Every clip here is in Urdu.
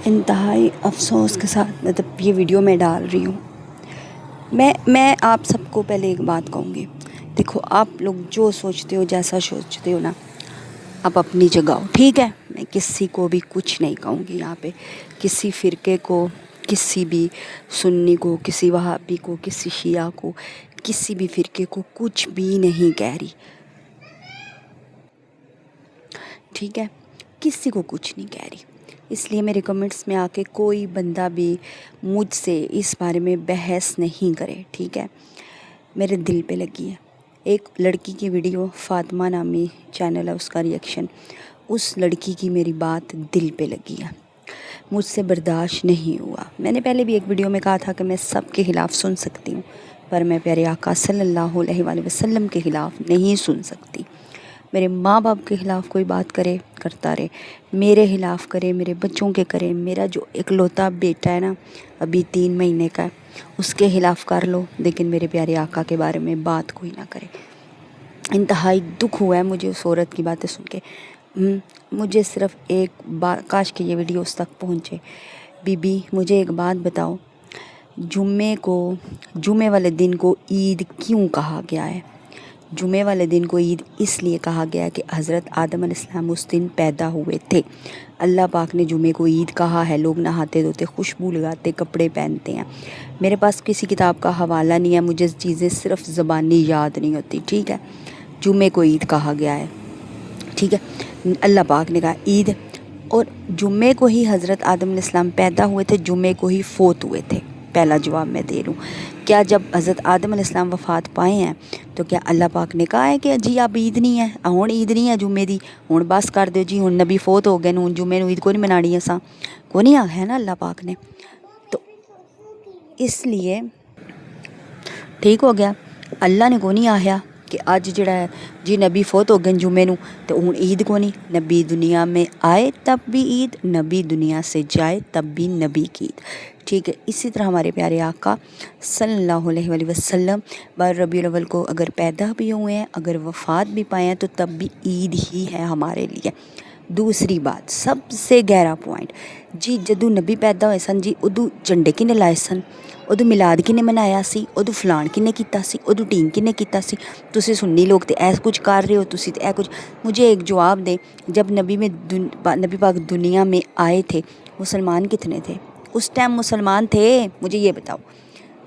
انتہائی افسوس کے ساتھ مطلب یہ ویڈیو میں ڈال رہی ہوں۔ میں آپ سب کو پہلے ایک بات کہوں گی، دیکھو آپ لوگ جو سوچتے ہو جیسا سوچتے ہو نا، آپ اپنی جگہ ہو، ٹھیک ہے؟ میں کسی کو بھی کچھ نہیں کہوں گی یہاں پہ، کسی فرقے کو، کسی بھی سنی کو، کسی وہابی کو، کسی شیعہ کو، کسی بھی فرقے کو کچھ بھی نہیں کہہ رہی، ٹھیک ہے؟ کسی کو کچھ نہیں کہہ رہی۔ اس لیے میرے کمنٹس میں آ کے کوئی بندہ بھی مجھ سے اس بارے میں بحث نہیں کرے، ٹھیک ہے؟ میرے دل پہ لگی ہے ایک لڑکی کی ویڈیو، فاطمہ نامی چینل ہے اس کا ریئیکشن، اس لڑکی کی میری بات دل پہ لگی ہے، مجھ سے برداشت نہیں ہوا۔ میں نے پہلے بھی ایک ویڈیو میں کہا تھا کہ میں سب کے خلاف سن سکتی ہوں، پر میں پیارے آقا صلی اللہ علیہ وآلہ وسلم کے خلاف نہیں سن سکتی۔ میرے ماں باپ کے خلاف کوئی بات کرے کرتا رہے، میرے خلاف کرے، میرے بچوں کے کرے، میرا جو اکلوتا بیٹا ہے نا ابھی 3 مہینے کا ہے اس کے خلاف کر لو، لیکن میرے پیارے آقا کے بارے میں بات کوئی نہ کرے۔ انتہائی دکھ ہوا ہے مجھے اس عورت کی باتیں سن کے۔ مجھے صرف ایک بات، کاش کہ یہ ویڈیو اس تک پہنچے، بی بی مجھے ایک بات بتاؤ، جمعے والے دن کو عید کیوں کہا گیا ہے؟ جمعے والے دن کو عید اس لیے کہا گیا کہ حضرت آدم علیہ السلام اس دن پیدا ہوئے تھے۔ اللہ پاک نے جمعے کو عید کہا ہے، لوگ نہاتے دھوتے، خوشبو لگاتے، کپڑے پہنتے ہیں۔ میرے پاس کسی کتاب کا حوالہ نہیں ہے، مجھے چیزیں صرف زبانی یاد نہیں ہوتی، ٹھیک ہے؟ جمعے کو عید کہا گیا ہے، ٹھیک ہے؟ اللہ پاک نے کہا عید، اور جمعے کو ہی حضرت آدم علیہ السلام پیدا ہوئے تھے، جمعے کو ہی فوت ہوئے تھے۔ پہلا جواب میں دے رہا ہوں، کیا جب حضرت آدم علیہ السلام وفات پائے ہیں تو کیا اللہ پاک نے کہا ہے کہ جی اب عید نہیں ہے، ہن عید نہیں ہے جمعے دی، ہن بس کر دیو جی، ہن نبی فوت ہو گئے، ہن جمعے نو عید کو نہیں منانی اساں، کو نہیں آخیا نا اللہ پاک نے؟ تو اس لیے ٹھیک ہو گیا، اللہ نے کو نہیں آخیا کہ اج جڑا ہے جی نبی فوت ہو گئے جمعے نو تو ہن عید کو نہیں۔ نبی دنیا میں آئے تب بھی عید، نبی دنیا سے جائے تب بھی نبی کی عید، ٹھیک ہے؟ اسی طرح ہمارے پیارے آقا صلی اللہ علیہ وآلہ وسلم 12 ربیع الاول کو اگر پیدا بھی ہوئے ہیں، اگر وفات بھی پائے ہیں تو تب بھی عید ہی ہے ہمارے لیے۔ دوسری بات، سب سے گہرا پوائنٹ، جی جدو نبی پیدا ہوئے سن جی ادو جھنڈے کنے لائے سن، ادو میلاد کنے منایا سی، ادو فلان کنے کیتا سی، ادو ٹیم کنے کیتا سی؟ تسی سنی لوگ تے ایس کچھ کر رہے ہو، تسی تے اے کچھ، مجھے ایک جواب دیں، جب نبی پاک دنیا میں آئے تھے مسلمان کتنے تھے؟ اس ٹائم مسلمان تھے؟ مجھے یہ بتاؤ،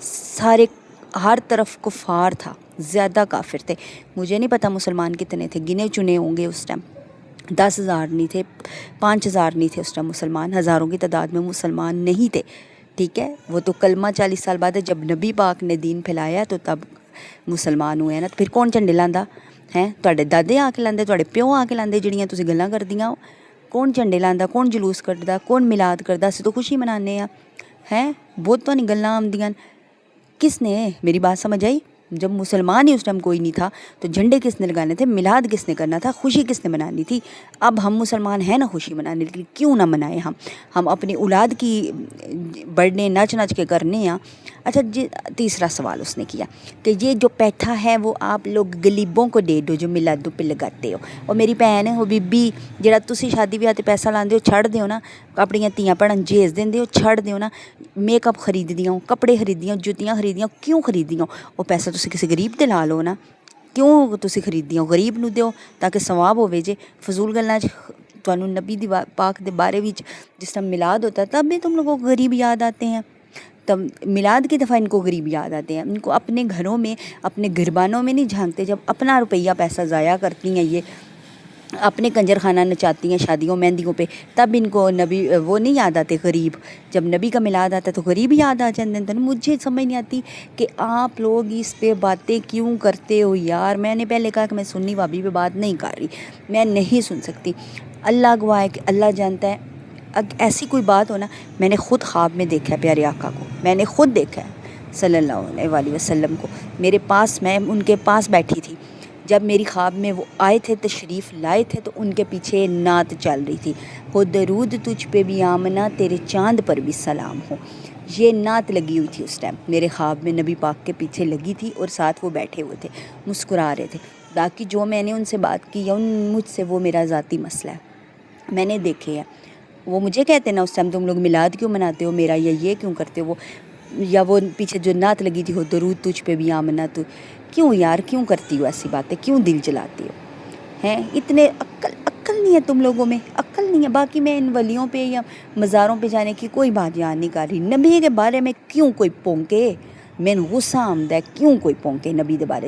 سارے ہر طرف کفار تھا، زیادہ کافر تھے، مجھے نہیں پتہ مسلمان کتنے تھے، گنے چنے ہوں گے اس ٹائم، 10,000 نہیں تھے، 5,000 نہیں تھے اس ٹائم مسلمان، ہزاروں کی تعداد میں مسلمان نہیں تھے، ٹھیک ہے؟ وہ تو کلمہ 40 سال بعد ہے، جب نبی پاک نے دین پھیلایا تو تب مسلمان ہوئے ہیں نا، پھر کون جھنڈے لاندا ہیں؟ تواڈے دادے آ کے لاندے، تواڈے پیو آ کے لاندے، جڑیاں تسی گلاں کردیاں ہو؟ کون جھنڈے لاندا، کون جلوس کڈدا، کون میلاد کردا؟ اسی تو خوشی منانے ہیں، بہت تو نہیں گلاں آمدیاں، کس نے؟ میری بات سمجھ آئی؟ جب مسلمان ہی اس ٹائم کوئی نہیں تھا تو جھنڈے کس نے لگانے تھے، میلاد کس نے کرنا تھا، خوشی کس نے منانی تھی؟ اب ہم مسلمان ہیں نا خوشی منانے کے لیے، کیوں نہ منائیں ہم اپنی اولاد کی برڈے نچ نچ کے کرنے ہیں۔ اچھا جی، تیسرا سوال اس نے کیا کہ یہ جو پیٹھا ہے وہ آپ لوگ غریبوں کو دے دو جو میلادوں پہ لگاتے ہو، اور میری بہن ہے وہ بی بی جڑا تسی شادی بیاہ تے پیسہ لاندے ہو چھڑ دیو نا، اپنی تیاں بھੈਣਾں جھیز دیندے ہو، چھڑ دیو نا، میک اپ خریددیاں ہو، کپڑے خریددیاں ہو، جتیاں خریددیاں ہو، کیوں خریددیاں ہو؟ وہ پیسہ تسی کسی غریب تے لا لو نا، کیوں تسی خریددیاں ہو؟ غریب نو دیو تاکہ ثواب ہوے جے، فضول گلاں تانوں نبی دی پاک دے بارے وچ جس طرح میلاد ہوتا ہے تب بھی تم لوگوں کو غریب یاد آتے ہیں، تب میلاد کی دفعہ ان کو غریب یاد آتے ہیں، ان کو اپنے گھروں میں اپنے گھربانوں میں نہیں جھانکتے، جب اپنا روپیہ پیسہ ضائع کرتی ہیں یہ، اپنے کنجر خانہ نچاتی ہیں شادیوں مہندیوں پہ، تب ان کو نبی وہ نہیں یاد آتے غریب، جب نبی کا میلاد آتا ہے تو غریب یاد آ جاتے ہیں۔ مجھے سمجھ نہیں آتی کہ آپ لوگ اس پہ باتیں کیوں کرتے ہو یار۔ میں نے پہلے کہا کہ میں سنی بھابی پہ بات نہیں کر رہی، میں نہیں سن سکتی، اللہ گواہ ہے کہ اللہ جانتا ہے، ایسی کوئی بات ہو نا، میں نے خود خواب میں دیکھا ہے پیارے آقا کو، میں نے خود دیکھا ہے صلی اللہ علیہ وآلہ وسلم کو، میرے پاس، میں ان کے پاس بیٹھی تھی، جب میری خواب میں وہ آئے تھے تشریف لائے تھے تو ان کے پیچھے نعت چل رہی تھی، ہو درود تجھ پہ بھی آمنہ تیرے چاند پر بھی سلام ہو، یہ نعت لگی ہوئی تھی اس ٹائم میرے خواب میں، نبی پاک کے پیچھے لگی تھی اور ساتھ وہ بیٹھے ہوئے تھے مسکرا رہے تھے۔ باقی جو میں نے ان سے بات کی یا مجھ سے وہ میرا ذاتی مسئلہ ہے، میں نے دیکھے ہیں وہ مجھے کہتے نا اس ٹائم تم لوگ میلاد کیوں مناتے ہو میرا، یا یہ کیوں کرتے ہو، یا وہ پیچھے جو نعت لگی تھی وہ درود تجھ پہ بھی آمنا تو، کیوں یار کیوں کرتی ہو ایسی باتیں، کیوں دل جلاتی ہو ہیں؟ اتنے عقل نہیں ہے تم لوگوں میں، عقل نہیں ہے۔ باقی میں ان ولیوں پہ یا مزاروں پہ جانے کی کوئی بات یاد نہیں کر رہی، نبی کے بارے میں کیوں کوئی پونکے، میں غصہ آمدا ہے کیوں کوئی پونکے نبی دے بارے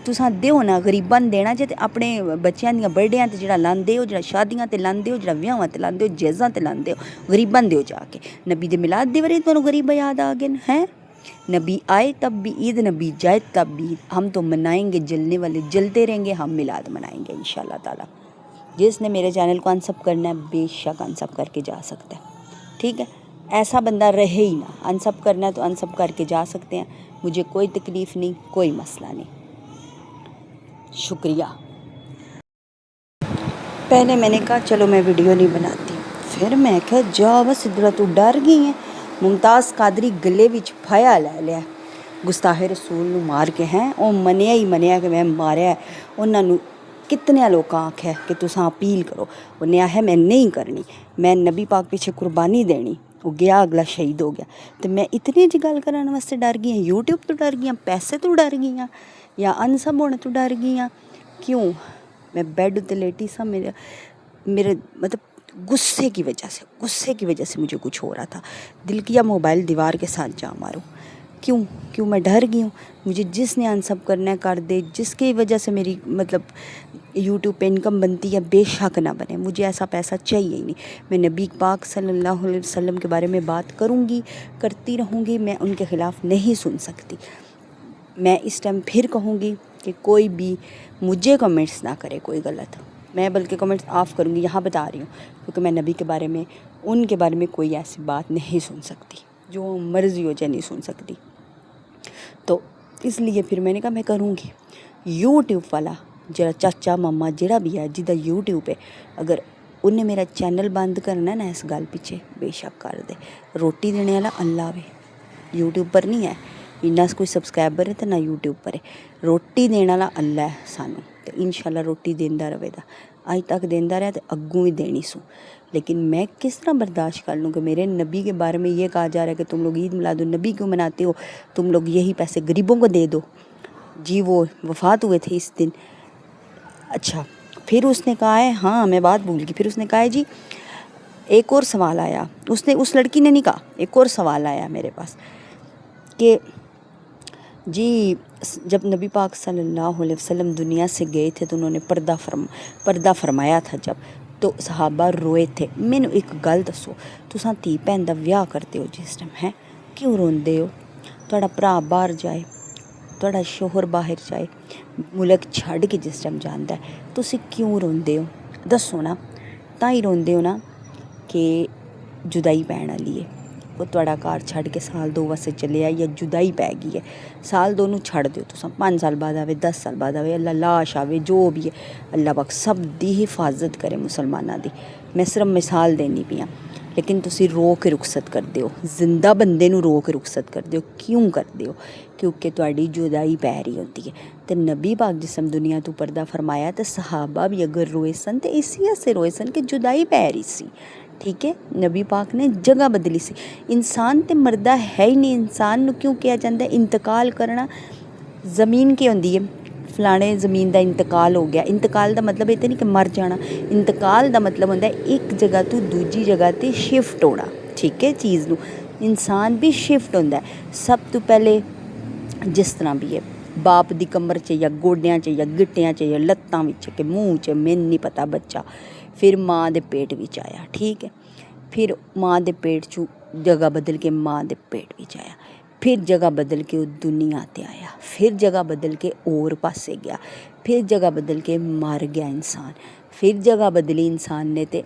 تساں دیو نا غریباں دینا جے تے اپنے بچیاں دیاں برڈیاں تے جڑا لاندے ہو، جڑا شادیاں تے لاندے ہو، جڑا ویاواں تے لاندے ہو، جہیزاں تے لاندے ہو، غریباں دیو جا کے۔ نبی دے میلاد دے ورے تانوں غریب یاد آ گئے ہیں؟ نبی آئے تب بھی عید، نبی جائے تب بھی عید۔ ہم تو منائیں گے، جلنے والے جلتے رہیں گے، ہم میلاد منائیں گے انشاءاللہ تعالی۔ جس نے میرے چینل کو انسب کرنا ہے بے شک انسب کر کے جا سکتا ہے، ٹھیک ہے؟ ایسا بندہ رہے ہی نہ، انسب کرنا ہے تو انسب کر کے جا سکتے ہیں، مجھے کوئی تکلیف نہیں، کوئی مسئلہ نہیں۔ شکریہ۔ پہلے میں نے کہا چلو میں ویڈیو نہیں بناتی، پھر میں کہا جا بس ادھر تو ڈر گئی ہیں۔ ممتاز قادری گلے وچ پھایا لے لیا، گستاخ رسول نو مار کے ہیں، او منیا ہی منیا کہ میں ماریا ہے۔ انہاں نو کتنے لوکاں آکھیا کہ تساں اپیل کرو، انہیں آخیا میں نہیں کرنی، میں نبی پاک پیچھے قربانی دینی۔ وہ گیا اگلا شہید ہو گیا، تو میں اتنی جی گل کرنے واسطے ڈر گئی ہوں، یوٹیوب تو ڈر گئی ہوں، پیسے تو ڈر گئی ہوں، یا انسب ہونے تو ڈر گئی ہوں؟ کیوں؟ میں بیڈ تے لیٹی سا، میرے مطلب غصے کی وجہ سے مجھے کچھ ہو رہا تھا، دل کیا موبائل دیوار کے ساتھ جا ماروں۔ کیوں میں ڈر گئی ہوں؟ مجھے جس نے انسب کرنا ہے کر دے، جس کی وجہ سے میری مطلب یوٹیوب پہ انکم بنتی ہے بے شک نہ بنے، مجھے ایسا پیسہ چاہیے ہی نہیں۔ میں نبی پاک صلی اللہ علیہ وسلم کے بارے میں بات کروں گی، کرتی رہوں گی، میں ان کے خلاف نہیں سن سکتی۔ میں اس ٹائم پھر کہوں گی کہ کوئی بھی مجھے کمنٹس نہ کرے کوئی غلط، میں بلکہ کمنٹس آف کروں گی، یہاں بتا رہی ہوں، کیونکہ میں نبی کے بارے میں ان کے بارے میں کوئی ایسی بات نہیں سن سکتی، جو مرضی ہو جائے نہیں سن سکتی۔ تو اس لیے پھر میں نے کہا میں کروں گی۔ یوٹیوب والا جڑا چاچا ماما جڑا بھی ہے جدہ یوٹیوب ہے، اگر انہیں میرا چینل بند کرنا ہے نا اس گل پیچھے بے شک کر دے۔ روٹی دینے والا اللہ وے، یوٹیوب پر نہیں ہے، نہ کوئی سبسکرائبر ہے تو نہ یوٹیوب پر ہے، روٹی دینے والا اللہ ہے سانوں، تو انشاءاللہ روٹی دیندا رہے گا، آج تک دیندا رہا تو اگوں بھی دینی سو۔ لیکن میں کس طرح برداشت کر لوں کہ میرے نبی کے بارے میں یہ کہا جا رہا ہے کہ تم لوگ عید میلاد النبی کیوں مناتے ہو، تم لوگ یہی پیسے غریبوں کو دے دو۔ جی وہ وفات ہوئے تھے اس دن۔ اچھا پھر اس نے کہا ہے، ہاں میں بات بھول گئی، پھر اس نے کہا ہے جی ایک اور سوال آیا، اس لڑکی نے نہیں کہا، ایک اور سوال آیا میرے پاس کہ جی جب نبی پاک صلی اللہ علیہ وسلم دنیا سے گئے تھے تو انہوں نے پردہ فرمایا تھا جب، تو صحابہ روئے تھے۔ میں نے ایک گل دسو، تساں تھی بہن دا ویاہ کرتے ہو جس ٹائم ہے کیوں روندے ہو؟ تہاڈا بھرا باہر جائے، تہاڈا شوہر باہر جائے، ملک چھڈ کے جس ٹائم جاندا ہے، تسی کیوں روندے ہو؟ دسو نا، تاں ہی روندے ہو نا کہ جدائی پین والی ہے، وہ تہاڈا گھر چھڈ کے سال 2 واسطے چلے آئے یا جدائی پی گئی ہے، سال 2 نوں چھڈ دیو تساں، 5 سال بعد آوے، 10 سال بعد آوے، اللہ لاش آوے، جو بھی ہے اللہ پاک سب دی حفاظت کرے مسلمانہ دی۔ میں صرف مثال دینی پئی ہاں، لیکن تسی رو کے رخصت کر دیو، زندہ بندے نوں رو کے رخصت کر دیو، کیوں کر دیو؟ کیونکہ تہاڈی جدائی پی رہی ہوتی ہے۔ تے نبی پاک جسم دنیا تو پردہ فرمایا تے صحابہ بھی اگر روئے سن تے اسی سے روئے سن کہ جدائی پی رہی سی، ٹھیک ہے؟ نبی پاک نے جگہ بدلی سی۔ انسان تے مردہ ہے ہی نہیں، انسان نو کیوں کہا جاندہ ہے انتقال کرنا؟ زمین کی ہوندی ہے، فلانے زمین دا انتقال ہو گیا، انتقال دا مطلب یہ نہیں کہ مر جانا، انتقال دا مطلب ہوندہ ہے ایک جگہ تو دوجی جگہ تے شفٹ ہونا، ٹھیک ہے؟ چیز نو انسان بھی شفٹ ہوندہ ہے۔ سب تو پہلے جس طرح بھی ہے باپ دی کمر چ یا گوڈیاں چ یا گٹیاں چ یا لتاں وچ کہ منہ چ میں نہیں پتہ بچہ، پھر ماں دے پیٹ وچ آیا، ٹھیک ہے؟ پھر ماں دے پیٹ چوں جگہ بدل کے ماں دے پیٹ وچ آیا، پھر جگہ بدل کے وہ دنیا تے آیا، پھر جگہ بدل کے اور پاسے گیا، پھر جگہ بدل کے مر گیا انسان، پھر جگہ بدلی انسان نے تے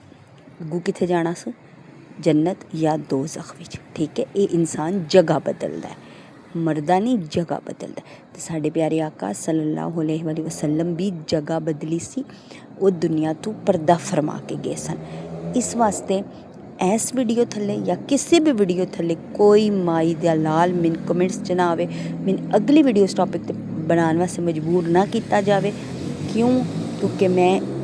اگوں کتھے جانا سو؟ جنت یا دوزخ وچ، ٹھیک ہے؟ یہ انسان جگہ بدلدا ہے، مردہ نہیں جگہ بدلدا ہے۔ تے ساڈے پیارے آقا صلی اللہ علیہ وآلہ وسلم بھی جگہ بدلی سی، وہ دنیا تو پردہ فرما کے گئے سن۔ اس واسطے ایس ویڈیو تھلے یا کسی بھی ویڈیو تھلے کوئی مائی دا لال من کمنٹس چ نہ آوے، من اگلی ویڈیو اس ٹاپک تے بنان واسطے مجبور نہ کیتا جاوے۔ کیوں؟ کیونکہ میں